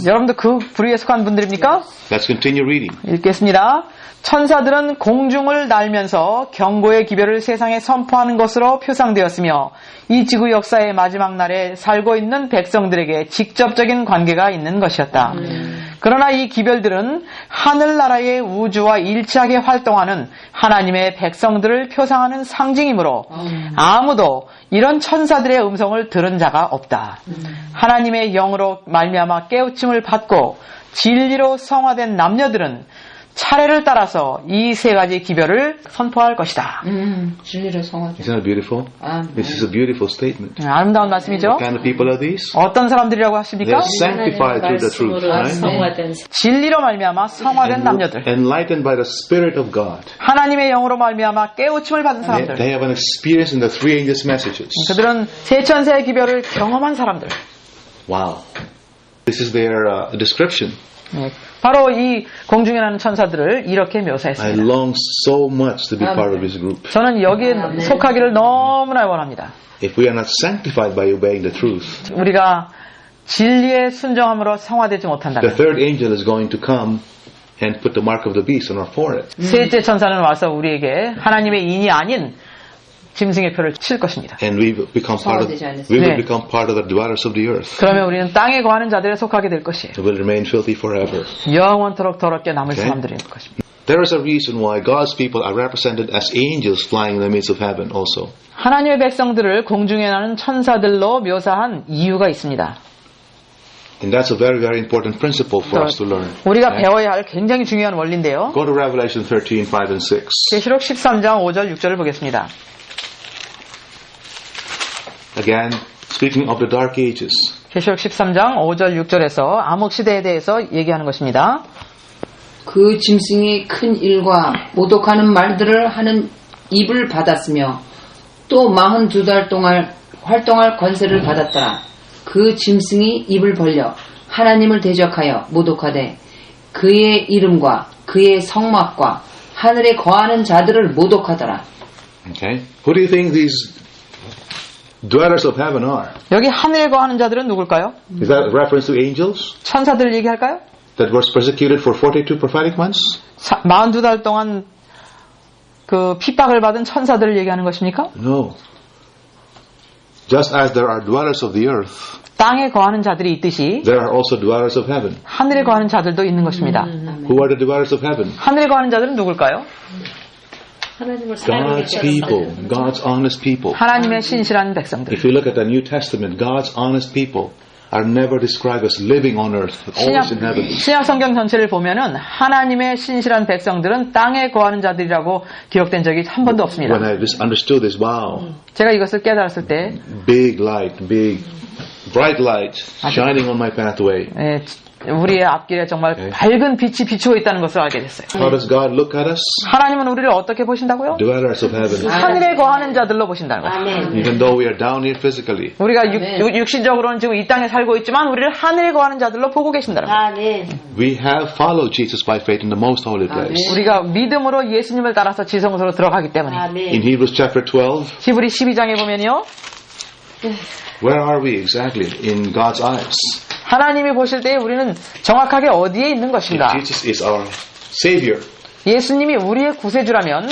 여러분도 그 부류에 속한 분들입니까? Let's continue reading. 읽겠습니다. 천사들은 공중을 날면서 경고의 기별을 세상에 선포하는 것으로 표상되었으며 이 지구 역사의 마지막 날에 살고 있는 백성들에게 직접적인 관계가 있는 것이었다. 그러나 이 기별들은 하늘나라의 우주와 일치하게 활동하는 하나님의 백성들을 표상하는 상징이므로 아무도 이런 천사들의 음성을 들은 자가 없다. 하나님의 영으로 말미암아 깨우침을 받고 진리로 성화된 남녀들은 차례를 따라서 이 세 가지 기별을 선포할 것이다. 진리를 성하죠. Isn't that beautiful? This is a beautiful statement. 아름다운 말씀이죠. What kind of people are these? 어떤 사람들이라고 하십니까? They're sanctified through the truth, 말씀으로 right? 성화된 진리로 말미암아 성화된 남녀들. Enlightened by the Spirit of God. 하나님의 영으로 말미암아 깨우침을 받은 사람들. They have an experience in the three angels' messages. 그들은 세 천사의 기별을 경험한 사람들. Wow. This is their description. 바로 이 공중에 나는 천사들을 이렇게 I 묘사했습니다. long so much to be part of this group. 저는 여기에 속하기를 너무나 원합니다. If we are not sanctified by obeying the truth, 우리가 진리의 순종함으로 성화되지 the 못한다면 third angel is going to come and put the mark of the beast on our forehead. 셋째 천사는 와서 우리에게 하나님의 인이 아닌 짐승의 표를 칠 것입니다. And we will become part of, we will become part of the dwellers of the earth. 그러면 우리는 땅에 거하는 자들에 속하게 될 것이에요. We will remain filthy forever. 영원토록 더럽게 남을 Okay. 사람들이 될 것입니다. There is a reason why God's people are represented as angels flying in the midst of heaven also. 하나님의 백성들을 공중에 나는 천사들로 묘사한 이유가 있습니다. And that's a very, very important principle for us to learn. 우리가 Okay? 배워야 할 굉장히 중요한 원리인데요. Go to Revelation 13, 5 and 6. 계시록 13장 5절 6절을 보겠습니다. Again, speaking of the dark ages. 계시록 13장 5절 6절에서 암흑 시대에 대해서 얘기하는 것입니다. 그 짐승이 큰 일과 모독하는 말들을 하는 입을 받았으며 또 42달 동안 활동할 권세를 받았더라. 그 짐승이 입을 벌려 하나님을 대적하여 모독하되 그의 이름과 그의 성막과 하늘에 거하는 자들을 모독하더라. Okay? Who do you think these dwellers of heaven are? 여기 하늘에 거하는 자들은 누굴까요? Is that a reference to angels 천사들 얘기할까요? that were persecuted for 42 prophetic months? 42달 동안 그 핍박을 받은 천사들을 얘기하는 것입니까? No. Just as there are dwellers of the earth, 땅에 거하는 자들이 있듯이 there are also dwellers of heaven. 하늘에 거하는 자들도 있는 것입니다. Who are the dwellers of heaven? 하늘에 거하는 자들은 누굴까요? 하나님을 사랑하는 God's people, God's honest people. 하나님의 신실한 백성들. If you look at the New Testament, God's honest people are never described as living on earth, but always in heaven. 신약 성경 전체를 보면은 하나님의 신실한 백성들은 땅에 거하는 자들이라고 기록된 적이 한 번도 없습니다. When I just understood this, wow, 제가 이것을 깨달았을 때 big light, big, bright light shining on my pathway. 예, 우리의 앞길에 정말 밝은 빛이 비추어 있다는 것을 알게 됐어요. How does God look at us? 하나님은 우리를 어떻게 보신다고요? Dwellers of heaven. 하늘에 거하는 자들로 보신다는 거예요. Even though we are down here physically. 우리가 육신적으로는 지금 이 땅에 살고 있지만 우리를 하늘에 거하는 자들로 보고 계신다는 거예요. We have followed Jesus by faith in the most holy place. 우리가 믿음으로 예수님을 따라서 지성소로 들어가기 때문에 In Hebrews chapter 12, 히브리 12장에 보면요. where are we exactly in God's eyes? 하나님이 보실 때 우리는 정확하게 어디에 있는 것인가? If Jesus is our Savior, 예수님이 우리의 구세주라면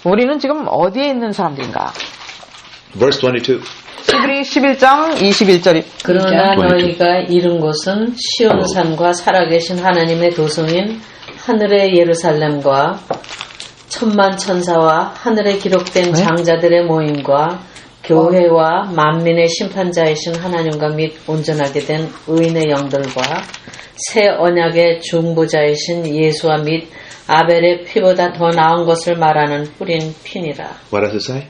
우리는 지금 어디에 있는 사람들인가? verse 22. 히브리 11장 21절이 그러나 그러니까. 너희가 이른 곳은 시온산과 살아계신 하나님의 도성인 하늘의 예루살렘과 천만 천사와 하늘에 기록된 장자들의 모임과 교회와 만민의 심판자이신 하나님과 및 온전하게 된 의인의 영들과 새 언약의 중보자이신 예수와 및 아벨의 피보다 더 나은 것을 말하는 뿌린 피니라. What does it say?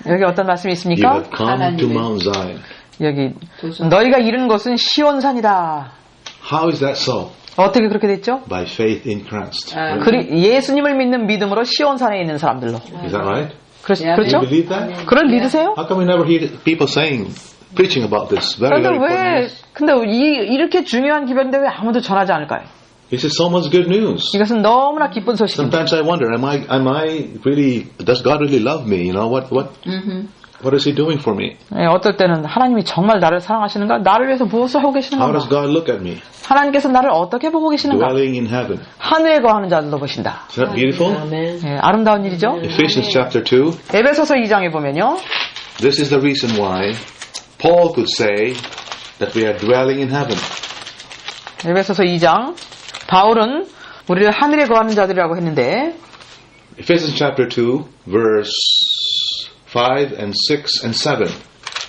여기 어떤 말씀이 You 있습니까? have come to Mount Zion. 여기 너희가 이른 곳은 시온산이다. How is that so? 어떻게 그렇게 됐죠? By faith in Christ. 예수님을 믿는 믿음으로 시온산에 있는 사람들로. Is that right? 그렇죠? Do you believe that? 그걸 믿으세요? How come we never hear people preaching about this? Very, 그런데 very important. 왜 근데 이렇게 중요한 기별인데 왜 아무도 전하지 않을까요? This is so much good news. 이것은 너무나 기쁜 소식입니다. Sometimes I wonder, am I really, does God really love me? You know, what is He doing for me? 예, 어떨 때는 하나님이 정말 나를 사랑하시는가? 나를 위해서 무엇을 하고 How does 계시는가? God look at me? 하나님께서 나를 어떻게 보고 계시는가? Dwelling in heaven. 하늘에 거하는 자들로 보신다. Is that beautiful? 아멘. 예, 아름다운 일이죠? Ephesians chapter 2. 에베소서 2장에 보면요. This is the reason why Paul could say that we are dwelling in heaven. 에베소서 2장 바울은 우리를 하늘에 거하는 자들이라고 했는데 Ephesians chapter 2, verse 5 and 6 and 7.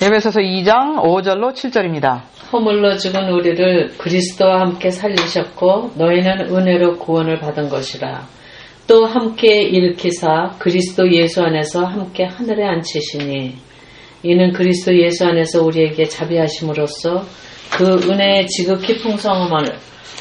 에베소서 2장 5절로 7절입니다. 허물로 죽은 우리를 그리스도와 함께 살리셨고 너희는 은혜로 구원을 받은 것이라. 또 함께 일으키사 그리스도 예수 안에서 함께 하늘에 앉히시니 이는 그리스도 예수 안에서 우리에게 자비하심으로써 그 은혜의 지극히 풍성함을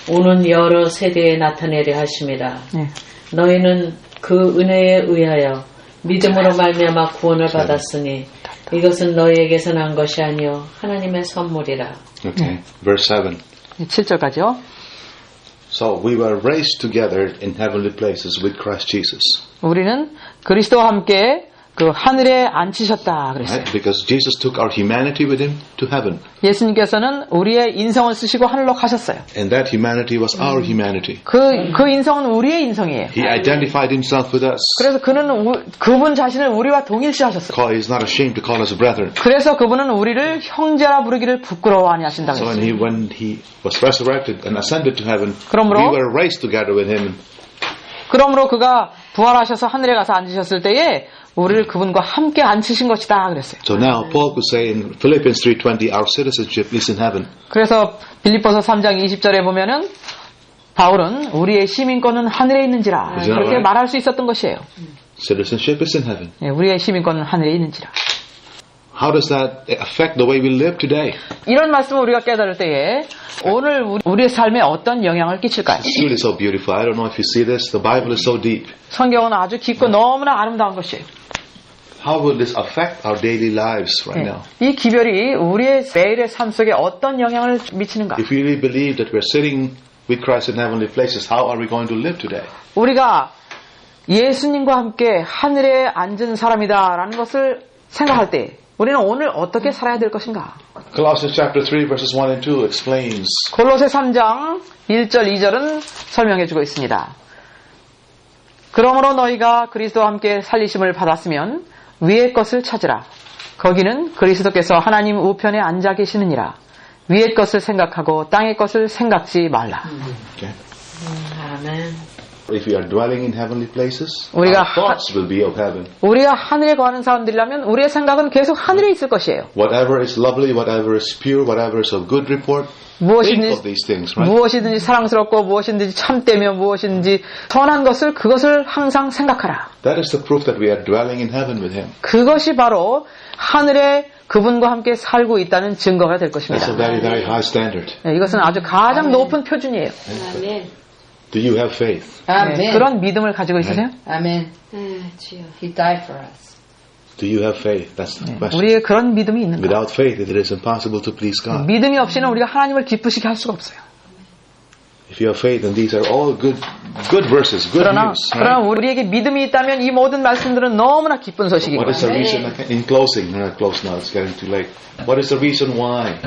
오는 여러 세대에 나타내려 하심이라. 네. 너희는 그 은혜에 의하여 믿음으로 말미암아 구원을 받았으니 이것은 너희에게서 난 것이 아니요 하나님의 선물이라. Okay. Verse 7. 7절까지요. So we were raised together in heavenly places with Christ Jesus. 우리는 그리스도와 함께 그 하늘에 앉히셨다 그랬어요. Right? Because Jesus took our humanity with Him to heaven. 예수님께서는 우리의 인성을 쓰시고 하늘로 가셨어요. And that humanity was our humanity. 그 인성은 우리의 인성이에요. He identified Himself with us. 그래서 그분 자신을 우리와 동일시하셨어요. He is not ashamed to call us brethren. 그래서 그분은 우리를 형제라 부르기를 부끄러워 아니하신다고 So 했어요. when he was resurrected and ascended to heaven, 그러므로 we were raised together with Him 그러므로 그가 부활하셔서 하늘에 가서 앉으셨을 때에 우리를 그분과 함께 앉히신 것이다 그랬어요. So now Paul could say in Philippians 3:20, our citizenship is in heaven. 그래서 빌립보서 3장 20절에 보면은 바울은 우리의 시민권은 하늘에 있는지라 Is that 그렇게 right? 말할 수 있었던 것이에요. Citizenship is in heaven. 예, 우리의 시민권은 하늘에 있는지라. How does that affect the way we live today? 이런 말씀을 우리가 깨달을 때에 오늘 우리의 삶에 어떤 영향을 끼칠까요? It's really so beautiful. I don't know if you see this. The Bible is so deep. 성경은 아주 깊고 너무나 아름다운 것이에요. How will this affect our daily lives right 예, now? 이 기별이 우리의 매일의 삶 속에 어떤 영향을 미치는가? If we really believe that we're sitting with Christ in heavenly places, how are we going to live today? 우리가 예수님과 함께 하늘에 앉은 사람이다라는 것을 생각할 때 우리는 오늘 어떻게 살아야 될 것인가? Colossians chapter 3 verses 1 and 2 explains 골로새 3장 1절 2절은 설명해 주고 있습니다. 그러므로 너희가 그리스도와 함께 살리심을 받았으면 위의 것을 찾으라. 거기는 그리스도께서 하나님 우편에 앉아 계시느니라. 위의 것을 생각하고 땅의 것을 생각지 말라. okay. 아멘. If we are dwelling in heavenly places, 우리가 our thoughts will be of heaven. 우리가 하늘에 거하는 사람들이라면 우리의 생각은 계속 하늘에 있을 것이에요. Whatever is lovely, whatever is pure, whatever is of good report, think of these things, right? 무엇이든지 사랑스럽고 무엇이든지 참되며 무엇이든지 선한 것을 그것을 항상 생각하라. That is the proof that we are dwelling in heaven with Him. 그것이 바로 하늘에 그분과 함께 살고 있다는 증거가 될 것입니다. That's a very, very high standard. 네, 이것은 아주 가장 높은 표준이에요. 아멘. Do you have faith? 아멘. 네, 그런 믿음을 가지고 있으세요? 아멘. 주여. He died for us. Do you have faith? That's the question. 우리의 그런 믿음이 있는가? Without faith, it is impossible to please God. 믿음이 없이는 우리가 하나님을 기쁘시게 할 수가 없어요. If you have faith, then these are all good verses, good 그러나 news. Right? 우리에게 믿음이 있다면 이 모든 말씀들은 너무나 기쁜 What 소식이고 is the reason? In closing, we're not close now. It's getting too late. What is the reason why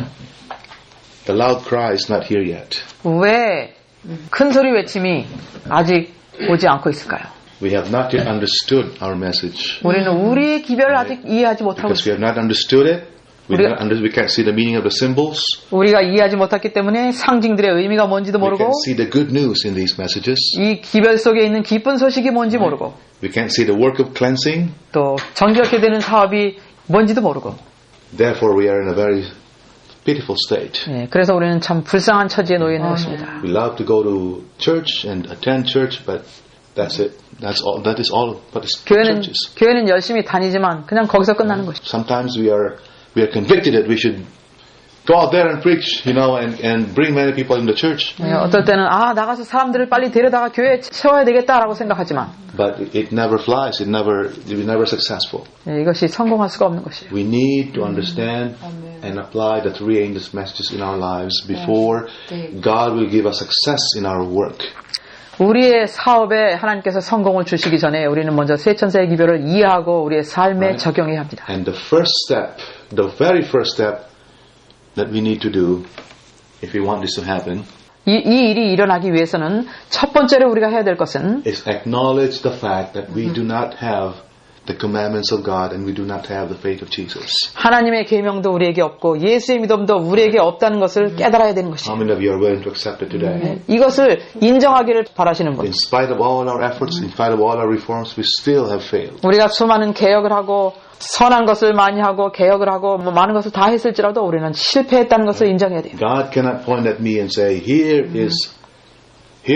the loud cry is not here yet? 왜 큰 소리 외침이 아직 오지 않고 있을까요? We have not yet understood our message. 우리는 우리의 기별을 아직 이해하지 못하고 Because we 있어요. have not understood it, we can't see the meaning of the symbols. 우리가 이해하지 못했기 때문에 상징들의 의미가 뭔지도 We 모르고 can't see the good news in these messages. 이 기별 속에 있는 기쁜 소식이 뭔지 모르고 We can't see the work of cleansing. 또 정결케 되는 사업이 뭔지도 모르고 Therefore, we are in a very pitiful state. 네, 그래서 우리는 참 불쌍한 처지에 놓여 있는 것입니다. We love to go to church and attend church, but that's it. That is all. But it's churches. 교회는 열심히 다니지만 그냥 거기서 끝나는 것이죠. Sometimes we are convicted that we should go out there and preach, and bring many people in the church. 네, 어떨 때는 나가서 사람들을 빨리 데려다가 교회에 세워야 되겠다라고 생각하지만 But it never flies. It is never successful. 네, 이것이 성공할 수가 없는 것이에요. We need to understand and apply the three angels' messages in our lives before God will give us success in our work. 우리의 사업에 하나님께서 성공을 주시기 전에 우리는 먼저 세 천사의 기별을 이해하고 우리의 삶에 적용해야 합니다. And the very first step that we need to do if we want this to happen 이 일이 일어나기 위해서는 첫 번째로 우리가 해야 될 것은 is acknowledge the fact that we do not have the commandments of God and we do not have the faith of Jesus. 하나님의 계명도 우리에게 없고 예수의 믿음도 우리에게 없다는 것을 깨달아야 되는 How 것이에요. many of you are willing to accept it today? 이것을 인정하기를 바라시는 분. In spite of all our efforts, in spite of all our reforms, we still have failed. 우리가 수많은 개혁을 하고 선한 것을 많이 하고 개혁을 하고 많은 것을 다 했을지라도 우리는 실패했다는 것을 인정해야 돼요. God cannot point at me and say, here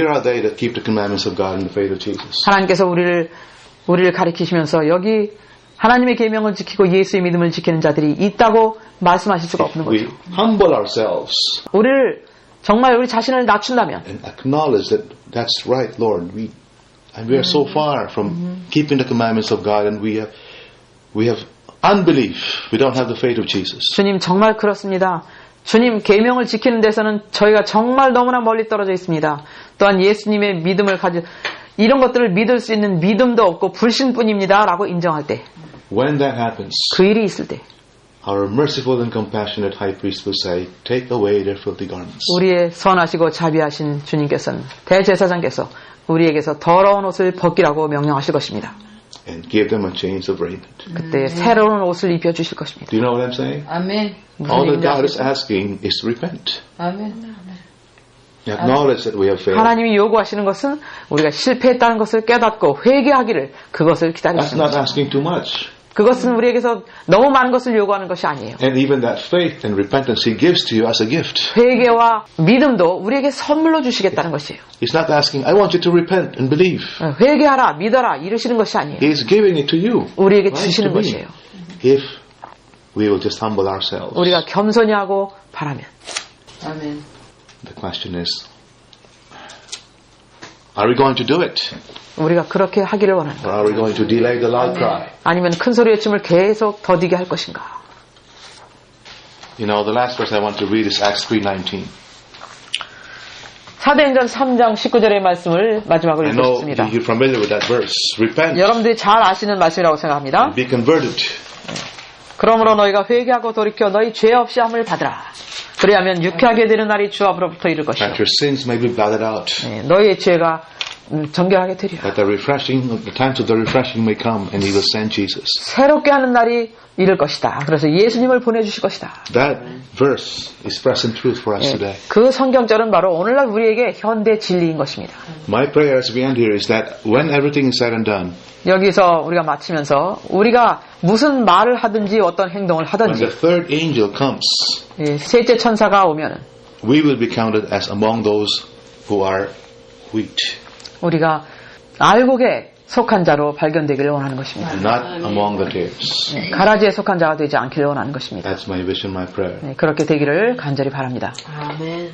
are they that keep the commandments of God and the faith of Jesus. 하나님께서 우리를 가리키시면서 여기 하나님의 계명을 지키고 예수의 믿음을 지키는 자들이 있다고 말씀하실 수가 없는 We 거죠. humble ourselves 우리 자신을 낮춘다면 and acknowledge that that's right, Lord. We are so far from keeping the commandments of God, and we have unbelief. We don't have the faith of Jesus. 주님 정말 그렇습니다. 주님 계명을 지키는 데서는 저희가 정말 너무나 멀리 떨어져 있습니다. 또한 예수님의 믿음을 이런 것들을 믿을 수 있는 믿음도 없고 불신뿐입니다. 라고 인정할 때, When that happens, 그 일이 있을 때 our merciful and compassionate high priest will say, take away their filthy garments. 우리의 선하시고 자비하신 주님께서는 대제사장께서 우리에게서 더러운 옷을 벗기라고 명령하실 것입니다. And give them a change of raiment. 그때 새로운 옷을 입혀주실 것입니다. Do you know what I'm saying? 아멘. All that God is asking is to repent. 아멘. Acknowledge that we have failed. 하나님이 요구하시는 것은 우리가 실패했다는 것을 깨닫고 회개하기를 그것을 That's 기다리십니다. not asking too much. 그것은 우리에게서 너무 많은 것을 요구하는 것이 아니에요. And even that faith and repentance He gives to you as a gift. 회개와 믿음도 우리에게 선물로 주시겠다는 것이에요. He's not asking, I want you to repent and believe. 회개하라, 믿어라 이러시는 것이 아니에요. He's giving it to you. 우리에게 Right, 주시는 to me. 것이에요. If we will just humble ourselves. 우리가 겸손히 하고 바라면. 아멘. The question is, are we going to do it? 우리가 그렇게 하기를 원하는가? Or are we going to delay the loud cry? 아니면 큰 소리 외침을 계속 더디게 할 것인가? You know, the last verse I want to read is Acts 3:19. 사도행전 3장 19절의 말씀을 마지막으로 I know 읽겠습니다. you're familiar with that verse. Repent 여러분들이 잘 아시는 말씀이라고 생각합니다. and be converted. 그러므로 너희가 회개하고 돌이켜 너희 죄 없이 함을 받으라. 그리하면 유쾌하게 되는 날이 주 앞으로부터 이를 것이요. That your sins may be blotted out. 너희의 죄가 정결하게 되리라. That the times of the refreshing may come and He will send Jesus. 새롭게 하는 날이 이를 것이다. 그래서 예수님을 보내주실 것이다. That verse is present truth for us today. 그 성경절은 바로 오늘날 우리에게 현대 진리인 것입니다. My prayer as we end here is that when everything is said and done, 여기서 우리가 마치면서 우리가 무슨 말을 하든지 어떤 행동을 when 하든지 the third angel comes, 셋째 천사가 오면은 we will be counted as among those who are wheat, 우리가 알곡에 속한 자로 발견되기를 원하는 것입니다. not among the tares. 가라지에 속한 자가 되지 않기를 원하는 것입니다. That's my vision, my prayer. 그렇게 되기를 간절히 바랍니다. 아멘.